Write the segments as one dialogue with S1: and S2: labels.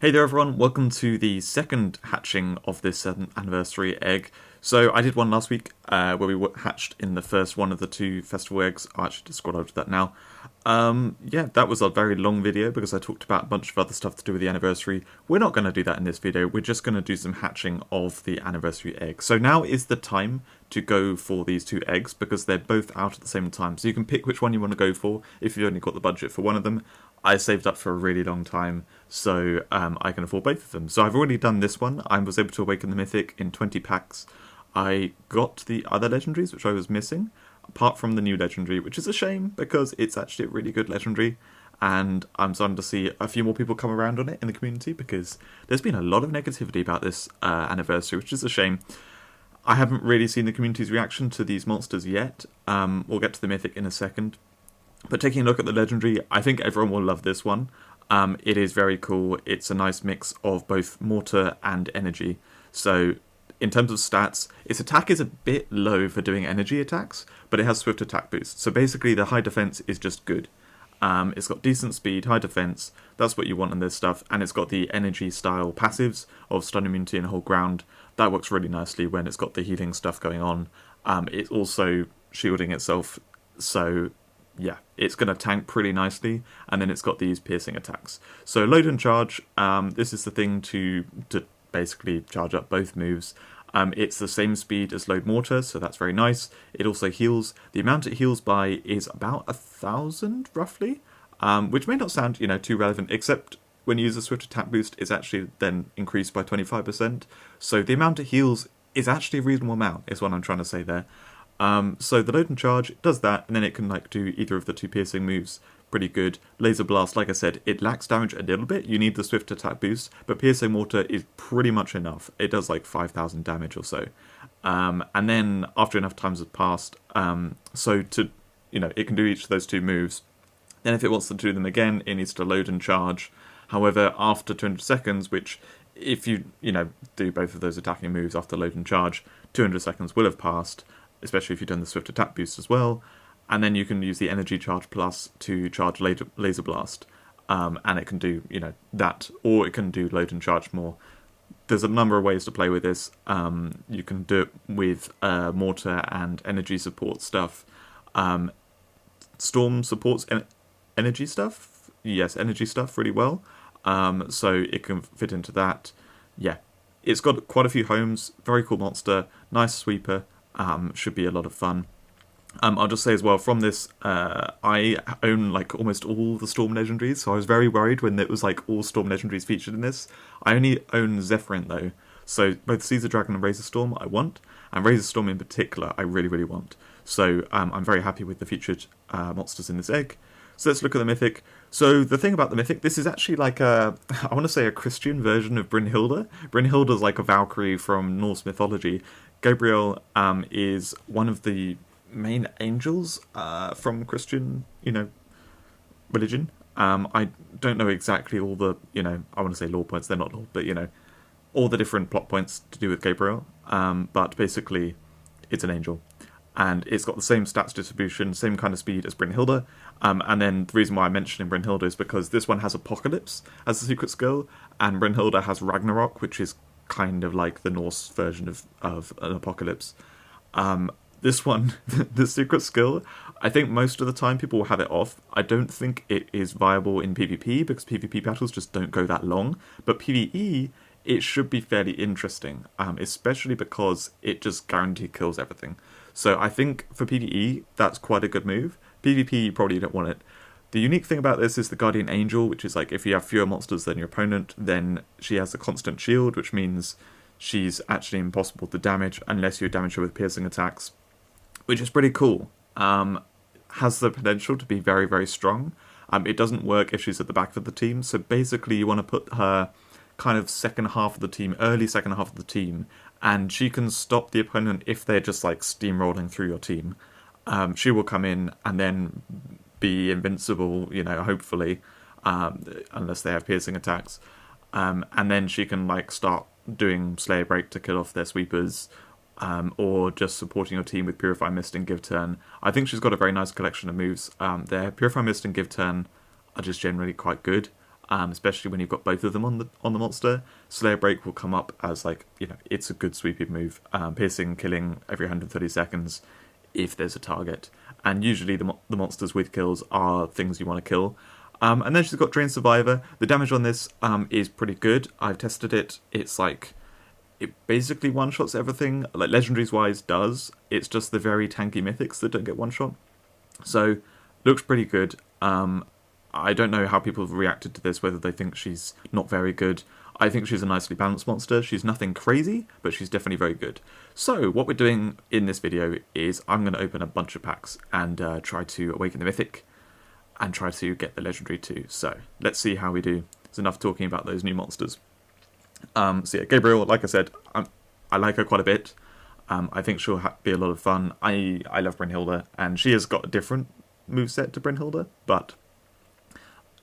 S1: Hey there everyone, welcome to the second hatching of this 7th anniversary egg. So I did one last week where we hatched in the first one of the two festival eggs. I actually just scrolled over to that now. Yeah, that was a very long video because I talked about a bunch of other stuff to do with the anniversary. We're not going to do that in this video, we're just going to do some hatching of the anniversary egg. So now is the time to go for these two eggs because they're both out at the same time. So you can pick which one you want to go for if you've only got the budget for one of them. I saved up for a really long time, so I can afford both of them. So I've already done this one. I was able to awaken the Mythic in 20 packs. I got the other legendaries, which I was missing, apart from the new legendary, which is a shame because it's actually a really good legendary. And I'm starting to see a few more people come around on it in the community because there's been a lot of negativity about this anniversary, which is a shame. I haven't really seen the community's reaction to these monsters yet. We'll get to the Mythic in a second. But taking a look at the legendary, I think everyone will love this one. It is very cool. It's a nice mix of both mortar and energy. So in terms of stats, its attack is a bit low for doing energy attacks, but it has swift attack boost. So basically the high defense is just good. It's got decent speed, high defense, that's what you want in this stuff, and it's got the energy style passives of stun immunity and hold ground. That works really nicely when it's got the healing stuff going on. It's also shielding itself, so yeah, it's going to tank pretty nicely, and then it's got these piercing attacks. So load and charge, this is the thing to basically charge up both moves. It's the same speed as load mortar, so that's very nice. It also heals. The amount it heals by is about 1,000 roughly, which may not sound too relevant, except when you use a swift attack boost, it's actually then increased by 25%. So the amount it heals is actually a reasonable amount, is what I'm trying to say there. So the load and charge does that, and then it can do either of the two piercing moves pretty good. Laser blast, like I said, it lacks damage a little bit. You need the swift attack boost, but piercing mortar is pretty much enough. It does like 5,000 damage or so. And then after enough times has passed, so to it can do each of those two moves. Then if it wants to do them again, it needs to load and charge. However, after 200 seconds, which if you do both of those attacking moves after load and charge, 200 seconds will have passed, especially if you've done the swift attack boost as well. And then you can use the energy charge plus to charge laser blast. And it can do, that, or it can do load and charge more. There's a number of ways to play with this. You can do it with mortar and energy support stuff. Storm supports energy stuff. Yes, energy stuff really well. So it can fit into that. Yeah, it's got quite a few homes. Very cool monster. Nice sweeper. Should be a lot of fun. I'll just say as well, from this, I own like almost all the Storm legendaries, so I was very worried when it was like all Storm legendaries featured in this. I only own Zephyrin though, so both Caesar Dragon and Razor Storm I want, and Razor Storm in particular I really, really want. So I'm very happy with the featured monsters in this egg. So let's look at the Mythic. So the thing about the Mythic, this is actually like I want to say a Christian version of Brynhilda. Brynhilda's like a Valkyrie from Norse mythology. Gabriel is one of the main angels from Christian, religion. I don't know exactly all the, I want to say lore points, they're not lore, but, all the different plot points to do with Gabriel. But basically, it's an angel. And it's got the same stats distribution, same kind of speed as Brynhilda. And then the reason why I'm mentioning Brynhilda is because this one has Apocalypse as a secret skill, and Brynhilda has Ragnarok, which is kind of like the Norse version of an Apocalypse. This one, the secret skill, I think most of the time people will have it off. I don't think it is viable in PvP because PvP battles just don't go that long. But PvE, it should be fairly interesting, especially because it just guaranteed kills everything. So I think for PvE, that's quite a good move. PvP, you probably don't want it. The unique thing about this is the Guardian Angel, which is like if you have fewer monsters than your opponent, then she has a constant shield, which means she's actually impossible to damage unless you damage her with piercing attacks, which is pretty cool. Has the potential to be very, very strong. It doesn't work if she's at the back of the team, so basically you want to put her kind of second half of the team, early second half of the team, and she can stop the opponent if they're just like steamrolling through your team. She will come in and then be invincible, hopefully, unless they have piercing attacks. And then she can like start doing Slayer Break to kill off their sweepers, or just supporting your team with Purify Mist and Give Turn. I think she's got a very nice collection of moves. Their Purify Mist and Give Turn are just generally quite good. especially when you've got both of them on the monster. Slayer Break will come up as like, it's a good sweeping move. Piercing, killing every 130 seconds if there's a target, and usually the monsters with kills are things you want to kill. And then she's got Drain Survivor. The damage on this is pretty good. I've tested it. It's like, it basically one-shots everything, like legendaries wise does. It's just the very tanky mythics that don't get one-shot. So, looks pretty good. I don't know how people have reacted to this, whether they think she's not very good. I think she's a nicely balanced monster. She's nothing crazy, but she's definitely very good. So, what we're doing in this video is I'm going to open a bunch of packs and try to awaken the mythic and try to get the legendary too. So, let's see how we do. There's enough talking about those new monsters. So yeah, Gabriel, like I said, I like her quite a bit. I think she'll be a lot of fun. I love Brynhilda, and she has got a different moveset to Brynhilda, but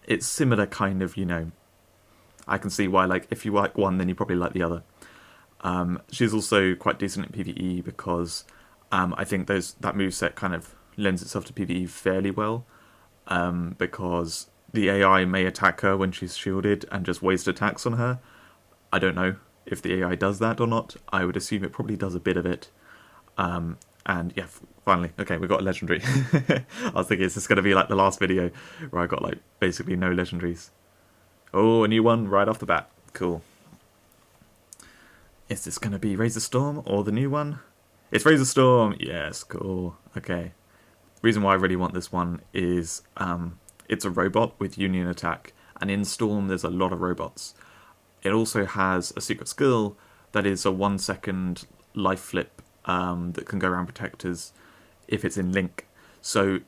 S1: it's similar kind of, I can see why, like, if you like one, then you probably like the other. She's also quite decent at PvE because I think that moveset kind of lends itself to PvE fairly well, because the AI may attack her when she's shielded and just waste attacks on her. I don't know if the AI does that or not. I would assume it probably does a bit of it. And yeah, finally, okay, we got a legendary. I was thinking, is this going to be like the last video where I got like basically no legendaries? Oh, a new one right off the bat. Cool. Is this going to be Razor Storm or the new one? It's Razor Storm. Yes, cool. Okay. Reason why I really want this one is it's a robot with Union attack, and in Storm there's a lot of robots. It also has a secret skill that is a 1 second life flip that can go around protectors if it's in Link. So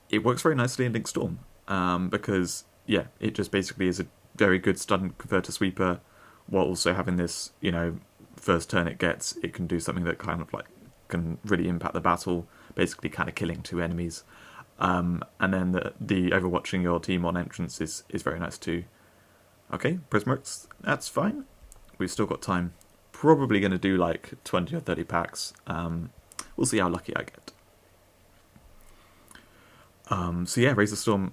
S1: it works very nicely in Link Storm because, yeah, it just basically is a very good stun converter sweeper while also having this, first turn it gets, it can do something that kind of like can really impact the battle, basically kind of killing 2 enemies. And then the overwatching your team on entrance is very nice too. Okay, Prismarks, that's fine. We've still got time. Probably going to do like 20 or 30 packs. We'll see how lucky I get. So yeah, Razor Storm,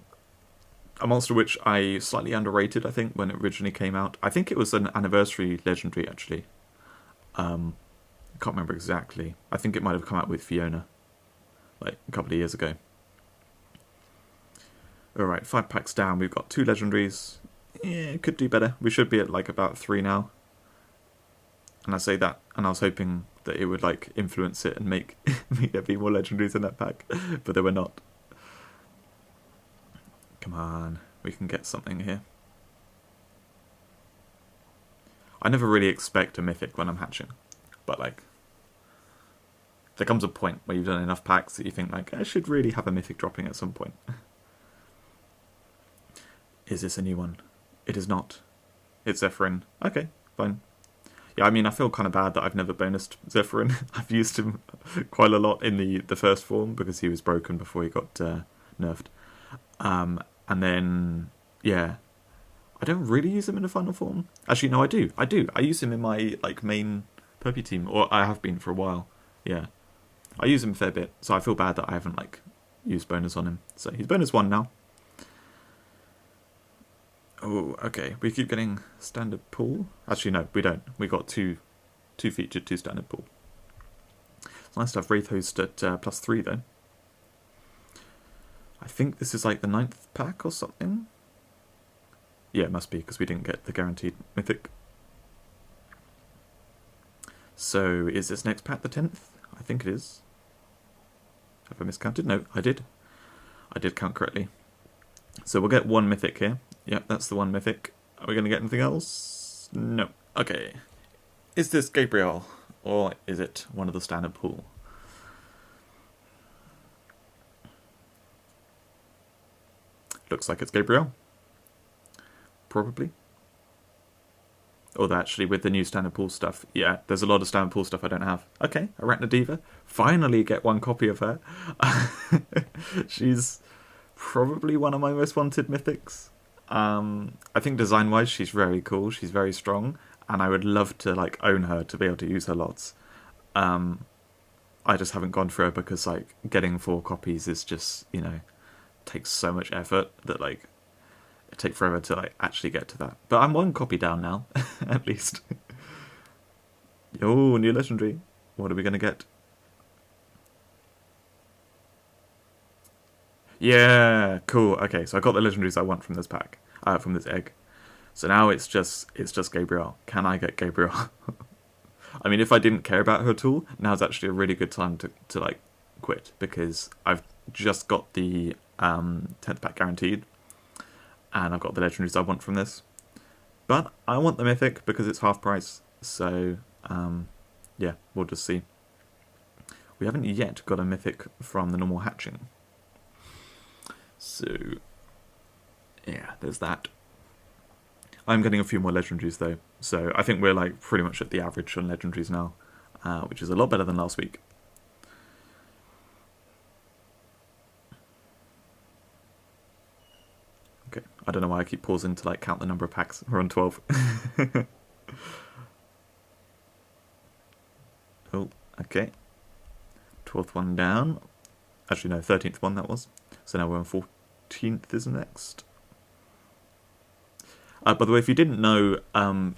S1: a monster which I slightly underrated, I think, when it originally came out. I think it was an anniversary legendary, actually. I can't remember exactly. I think it might have come out with Fiona, like a couple of years ago. Alright, 5 packs down. We've got 2 legendaries. Yeah, it could do better. We should be at like about 3 now. And I say that, and I was hoping that it would like influence it and make me there be more legendaries in that pack, but there were not. Come on, we can get something here. I never really expect a mythic when I'm hatching, but like, there comes a point where you've done enough packs that you think like, I should really have a mythic dropping at some point. Is this a new one? It is not. It's Zephyrin. Okay, fine. Yeah, I mean, I feel kind of bad that I've never bonused Zephyrin. I've used him quite a lot in the first form because he was broken before he got nerfed. And then, yeah, I don't really use him in the final form. Actually, no, I do. I use him in my like main Perpy team, or I have been for a while. Yeah, I use him a fair bit, so I feel bad that I haven't like used bonus on him. So he's bonus 1 now. Oh, okay. We keep getting standard pool. Actually, no, we don't. We got two featured, 2 standard pool. It's nice to have Wraith Host at +3 though. I think this is like the 9th pack or something. Yeah, it must be because we didn't get the guaranteed mythic. So is this next pack the 10th? I think it is. Have I miscounted? No, I did. I did count correctly. So we'll get 1 mythic here. Yep, that's the 1 mythic. Are we going to get anything else? No. Okay. Is this Gabriel? Or is it one of the standard pool? Looks like it's Gabriel. Probably. Although actually with the new standard pool stuff, yeah, there's a lot of standard pool stuff I don't have. Okay, Arachna Diva. Finally get 1 copy of her. She's probably one of my most wanted mythics. I think design-wise she's very cool, she's very strong, and I would love to like own her to be able to use her lots. I just haven't gone for her because like getting 4 copies is just, takes so much effort that like It'd take forever to like actually get to that. But I'm 1 copy down now, at least. Oh, new legendary. What are we going to get? Yeah, cool. Okay, so I got the legendaries I want from this pack, from this egg. So now it's just Gabrielle. Can I get Gabrielle? I mean, if I didn't care about her at all, now's actually a really good time to like quit, because I've just got the 10th pack guaranteed, and I've got the legendaries I want from this. But I want the mythic because it's half price. So yeah, we'll just see. We haven't yet got a mythic from the normal hatching. So yeah, there's that. I'm getting a few more legendaries though, so I think we're like pretty much at the average on legendaries now, which is a lot better than last week. Okay, I don't know why I keep pausing to like count the number of packs. We're on 12. Oh, okay. 12th one down. Actually, no, 13th one that was. So now we're on 14th is next. By the way, if you didn't know, Don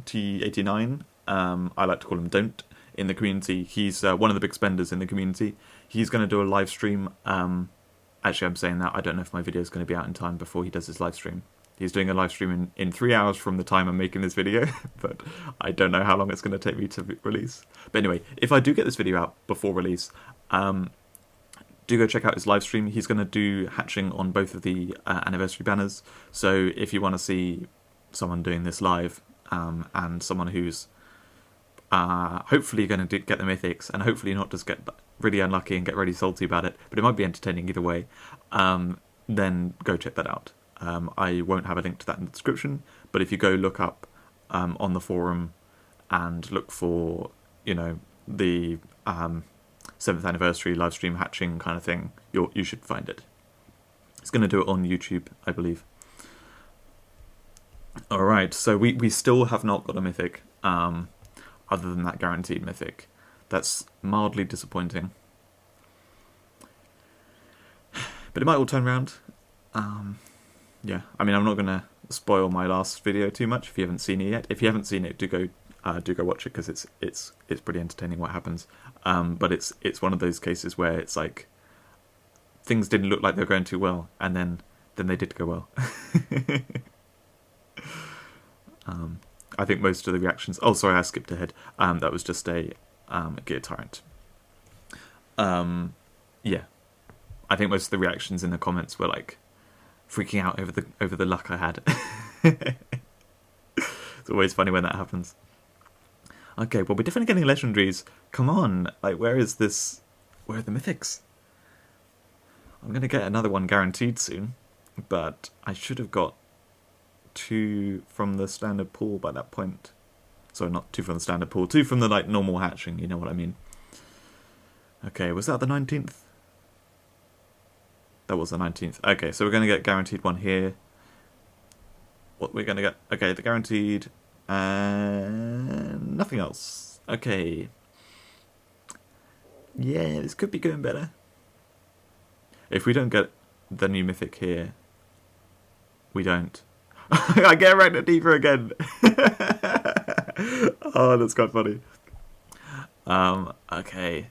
S1: T89, I like to call him Don't, in the community, he's one of the big spenders in the community. He's going to do a live stream. Actually, I'm saying that, I don't know if my video is going to be out in time before he does his live stream. He's doing a live stream in 3 hours from the time I'm making this video, but I don't know how long it's going to take me to release. But anyway, if I do get this video out before release, do go check out his live stream. He's going to do hatching on both of the anniversary banners. So if you want to see someone doing this live, and someone who's hopefully going to get the mythics, and hopefully not just get really unlucky and get really salty about it, but it might be entertaining either way, then go check that out. I won't have a link to that in the description, but if you go look up on the forum and look for, you know, the 7th anniversary live stream hatching kind of thing, you should find it. It's going to do it on YouTube, I believe. Alright, so we still have not got a mythic, other than that guaranteed mythic. That's mildly disappointing. But it might all turn around. Yeah, I mean, I'm not going to spoil my last video too much if you haven't seen it yet. If you haven't seen it, do go watch it, because it's pretty entertaining what happens. But it's one of those cases where it's like things didn't look like they were going too well, and then they did go well. I think most of the reactions. Oh, sorry, I skipped ahead. That was just a Gear Tyrant. Yeah, I think most of the reactions in the comments were like freaking out over the luck I had. It's always funny when that happens. Okay, well, we're definitely getting legendaries. Come on, like, where is this? Where are the mythics? I'm gonna get another one guaranteed soon, but I should have got 2 from the standard pool by that point. Sorry, not 2 from the standard pool, 2 from the like normal hatching. You know what I mean? Okay, was that the 19th? That was the 19th. Okay, so we're gonna get guaranteed one here. What we're gonna get? Okay, the guaranteed. And nothing else. Okay. Yeah, this could be going better. If we don't get the new mythic here, we don't. I get Arachnid Diva again. Oh, that's quite funny. Okay.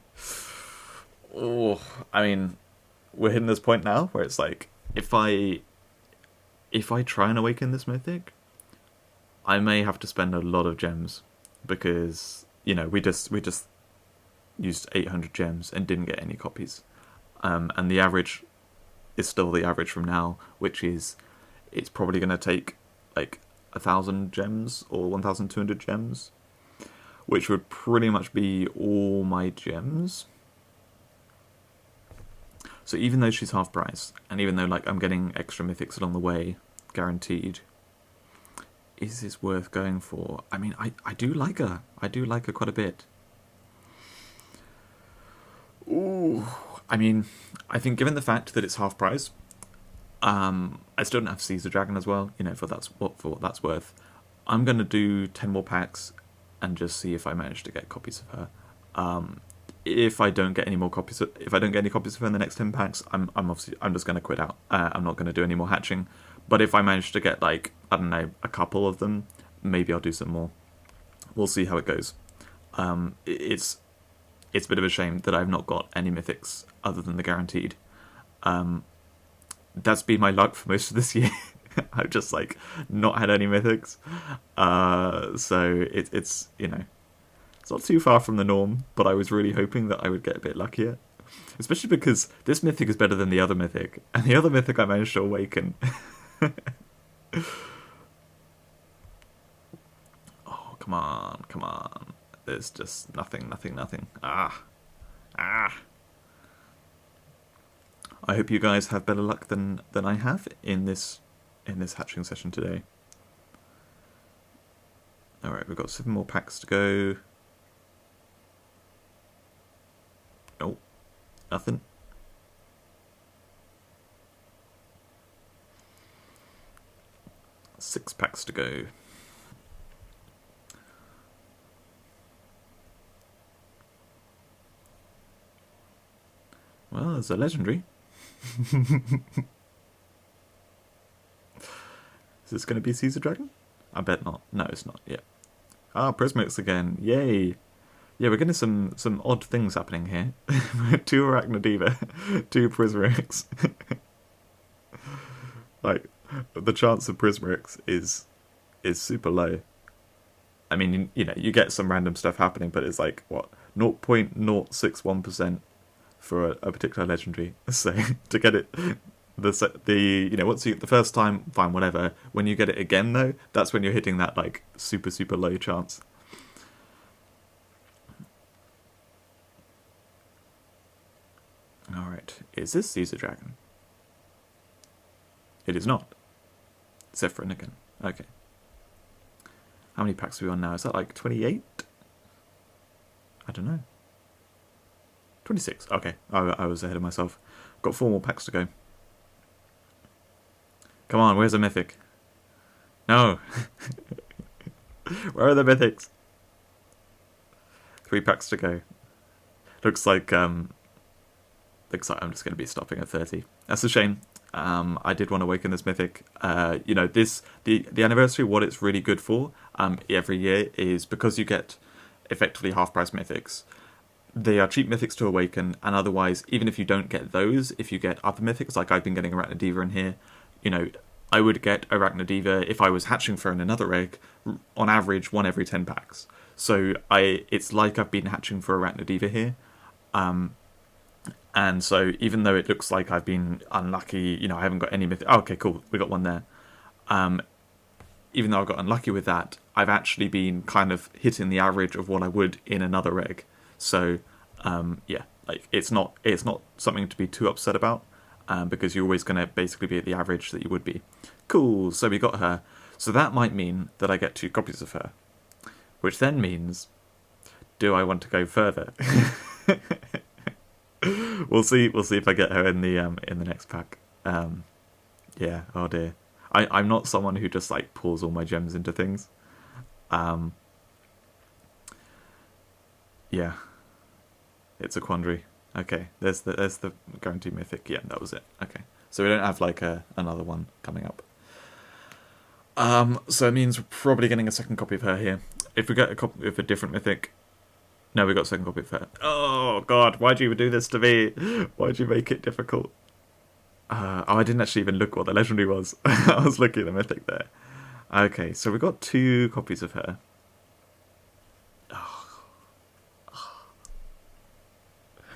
S1: Oh, I mean, we're hitting this point now where it's like, if I try and awaken this mythic, I may have to spend a lot of gems, because, you know, we just used 800 gems and didn't get any copies, and the average is still the average from now, which is it's probably going to take like 1,000 gems or 1,200 gems, which would pretty much be all my gems. So even though she's half price, and even though like I'm getting extra mythics along the way, guaranteed, is this worth going for? I mean, I do like her. I do like her quite a bit. Ooh, I mean, I think given the fact that it's half price, I still don't have Caesar Dragon as well, you know, for what that's worth. I'm gonna do 10 more packs and just see if I manage to get copies of her. If I don't get any more copies, if I don't get any copies of her in the next 10 packs, I'm just gonna quit out. I'm not gonna do any more hatching. But if I manage to get, like, I don't know, a couple of them, maybe I'll do some more. We'll see how it goes. It's a bit of a shame that I've not got any mythics other than the guaranteed. That's been my luck for most of this year. I've just, like, not had any mythics. So it's, you know, it's not too far from the norm, but I was really hoping that I would get a bit luckier. Especially because this mythic is better than the other mythic, and the other mythic I managed to awaken. Oh, come on, come on. There's just nothing. Ah. I hope you guys have better luck than I have in this hatching session today. Alright, we've got 7 more packs to go. Nope. Nothing. Six packs to go. Well, there's a legendary. Is this going to be Caesar Dragon? I bet not. No, it's not. Yeah. Ah, Prismix again. Yay. Yeah, we're getting some odd things happening here. 2 Arachnodiva, 2 Prismix. Like, the chance of Prismix is super low. I mean, you know, you get some random stuff happening, but it's like, what, 0.061% for a particular legendary. So to get it, you know, once you the first time, fine, whatever. When you get it again, though, that's when you're hitting that, like, super low chance. Alright, is this Caesar Dragon? It is not. Zephyrin again. Okay. How many packs are we on now? Is that like 28? I don't know. 26. Okay, I was ahead of myself. Got 4 more packs to go. Come on, where's the mythic? No. Where are the mythics? 3 packs to go. Looks like I'm just going to be stopping at 30. That's a shame. I did want to awaken this mythic. You know, the anniversary, what it's really good for every year is because you get effectively half-price mythics. They are cheap mythics to awaken, and otherwise, even if you don't get those, if you get other mythics, like I've been getting Arachnodiva in here, you know, I would get Arachnodiva if I was hatching for another egg, on average, 1 every 10 packs. So it's like I've been hatching for Arachnodiva here. And so even though it looks like I've been unlucky, you know, I haven't got any mythic. Oh, okay, cool, we got one there. Even though I got unlucky with that, I've actually been kind of hitting the average of what I would in another egg. So, yeah, like it's not something to be too upset about, because you're always going to basically be at the average that you would be. Cool, so we got her. So that might mean that I get 2 copies of her, which then means, do I want to go further? We'll see if I get her in the next pack. Yeah, oh dear. I'm not someone who just, like, pours all my gems into things. Yeah. It's a quandary. Okay, there's the guaranteed mythic. Yeah, that was it. Okay, so we don't have, like, another one coming up. So it means we're probably getting a second copy of her here. If we get a copy of a different mythic, no, we got a second copy of her. Oh God, why'd you do this to me? Why'd you make it difficult? Oh, I didn't actually even look what the legendary was. I was looking at the mythic there. Okay, so we got 2 copies of her.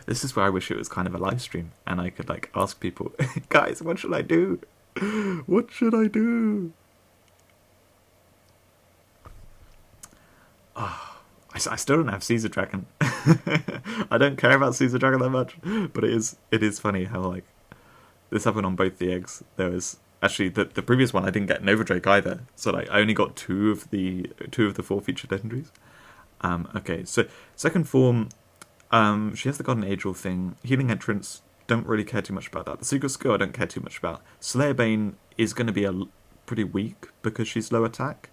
S1: This is where I wish it was kind of a live stream and I could, like, ask people, guys, what should I do? What should I do? Oh, I still don't have Caesar Dragon. I don't care about Caesar Dragon that much, but it is funny how, like, this happened on both the eggs. There was actually the previous one I didn't get Nova Drake either, so, like, I only got 2 of the 4 featured legendaries. Okay, so second form. She has the Golden Angel thing. Healing Entrance, don't really care too much about that. The Secret Skill I don't care too much about. Slayer Bane is going to be pretty weak because she's low attack.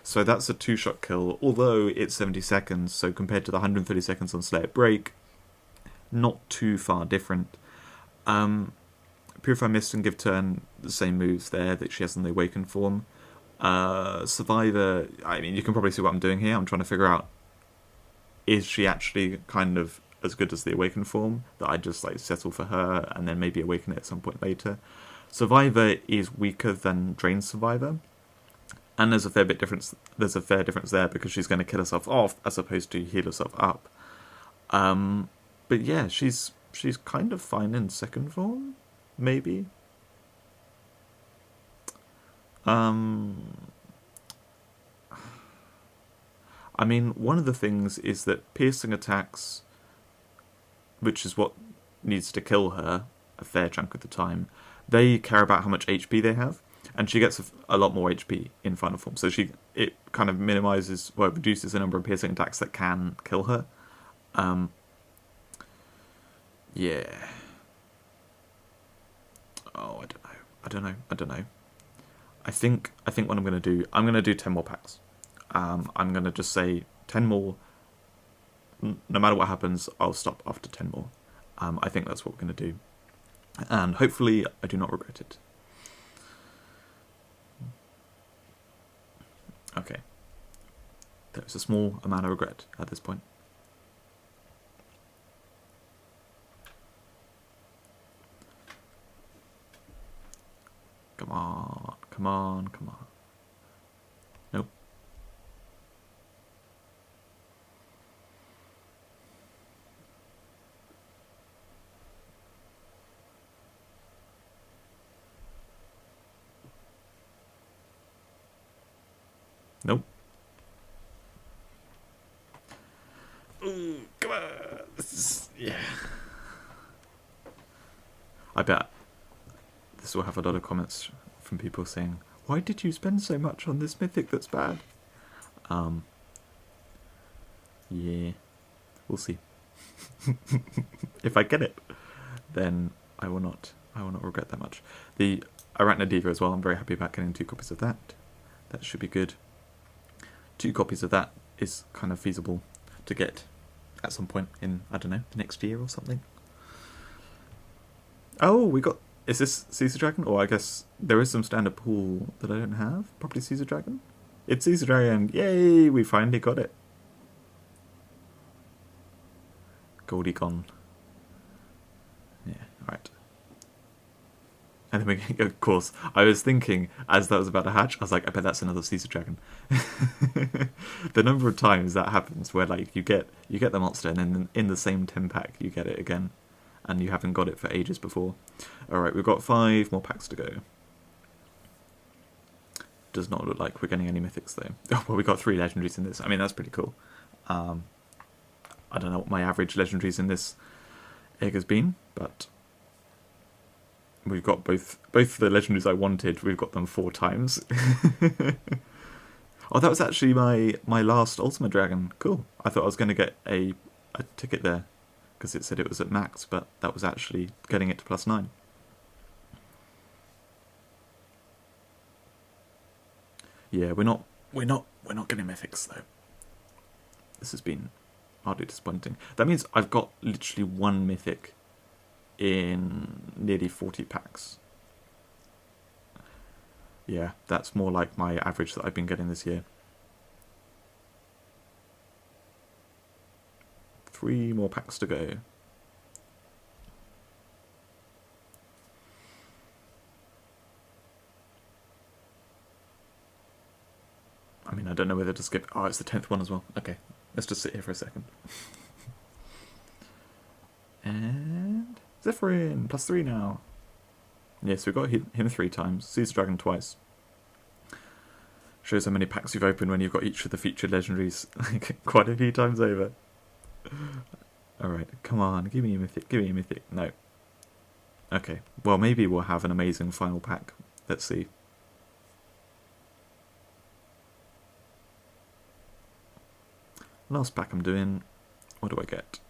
S1: So that's a 2-shot kill, although it's 70 seconds, so compared to the 130 seconds on Slayer Break, not too far different. Purify Mist and Give Turn, the same moves there that she has in the Awakened form. Survivor, I mean, you can probably see what I'm doing here. I'm trying to figure out, is she actually kind of as good as the Awakened form, that I just like settle for her and then maybe awaken it at some point later. Survivor is weaker than Drain Survivor, and there's a fair difference there because she's going to kill herself off as opposed to heal herself up. But yeah, she's kind of fine in second form, maybe. I mean, one of the things is that piercing attacks, which is what needs to kill her a fair chunk of the time, they care about how much HP they have, and she gets a lot more HP in final form. So it kind of reduces the number of piercing attacks that can kill her. Yeah. Oh, I don't know. I think what I'm going to do 10 more packs. I'm going to just say 10 more. No matter what happens, I'll stop after 10 more. I think that's what we're going to do. And hopefully I do not regret it. Okay. There's a small amount of regret at this point. Come on, come on, come on. Nope. Nope. Ooh, come on. Yeah. I bet this will have a lot of comments from people saying, "Why did you spend so much on this mythic that's bad?" Yeah, we'll see. If I get it, then I will not regret that much. The Arachnodiva as well, I'm very happy about getting 2 copies of that. That should be good. 2 copies of that is kind of feasible to get at some point in, I don't know, the next year or something. Oh, we got... Is this Caesar Dragon? Or I guess there is some standard pool that I don't have. Probably Caesar Dragon? It's Caesar Dragon! Yay! We finally got it. Goldie gone. Yeah, alright. And then we, of course, I was thinking, as that was about to hatch, I was like, I bet that's another Caesar Dragon. The number of times that happens where like you get the monster and then in the same 10 pack you get it again. And you haven't got it for ages before. Alright, we've got 5 more packs to go. Does not look like we're getting any mythics though. Oh, well, we got 3 legendaries in this. I mean, that's pretty cool. I don't know what my average legendaries in this egg has been, but we've got both the legendaries I wanted. We've got them 4 times. Oh, that was actually my last Ultimate Dragon. Cool. I thought I was going to get a ticket there, because it said it was at max, but that was actually getting it to +9. Yeah, we're not getting mythics though. This has been hardly disappointing. That means I've got literally 1 mythic in nearly 40 packs. Yeah, that's more like my average that I've been getting this year. 3 more packs to go. I mean, I don't know whether to skip... Oh, it's the 10th one as well. Okay, let's just sit here for a second. And... Zephyrin! +3 now. Yes, we've got him 3 times. Caesar Dragon twice. Shows how many packs you've opened when you've got each of the featured legendaries quite a few times over. Alright, come on, give me a mythic, give me a mythic. No. Okay, well maybe we'll have an amazing final pack. Let's see. Last pack I'm doing. What do I get?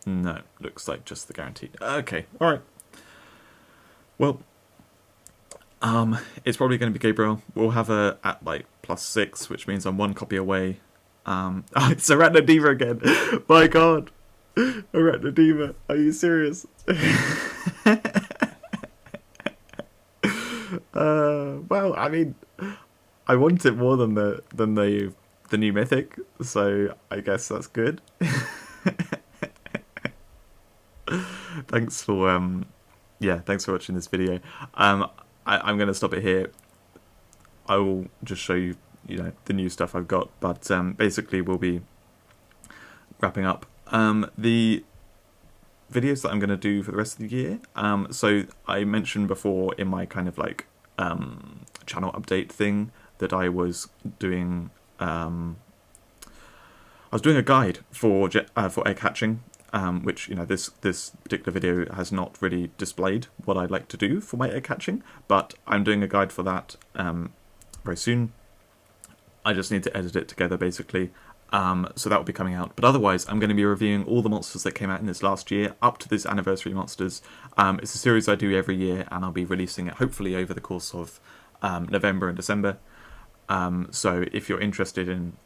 S1: No, looks like just the guaranteed. Okay, alright. Well, it's probably going to be Gabriel. We'll have her at like +6, which means I'm 1 copy away. It's Arachnodiva again. My god. Arachnodiva, are you serious? Well, I mean, I want it more than the new Mythic, so I guess that's good. Thanks for yeah, thanks for watching this video. I'm gonna stop it here. I will just show you, the new stuff I've got, but basically we'll be wrapping up the videos that I'm going to do for the rest of the year. So I mentioned before in my kind of like channel update thing that I was doing a guide for egg hatching, which this particular video has not really displayed what I'd like to do for my egg hatching, but I'm doing a guide for that very soon. I just need to edit it together basically. So that will be coming out. But otherwise, I'm going to be reviewing all the monsters that came out in this last year, up to this anniversary monsters. It's a series I do every year, and I'll be releasing it hopefully over the course of November and December. So if you're interested in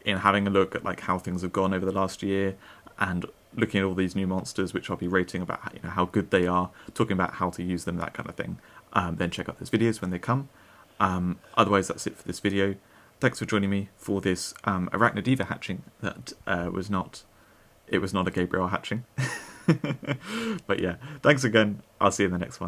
S1: having a look at like how things have gone over the last year, and looking at all these new monsters, which I'll be rating about how good they are, talking about how to use them, that kind of thing, then check out those videos when they come. Otherwise, that's it for this video. Thanks for joining me for this Arachnodiva hatching that was not a Gabriel hatching. But yeah, thanks again. I'll see you in the next one.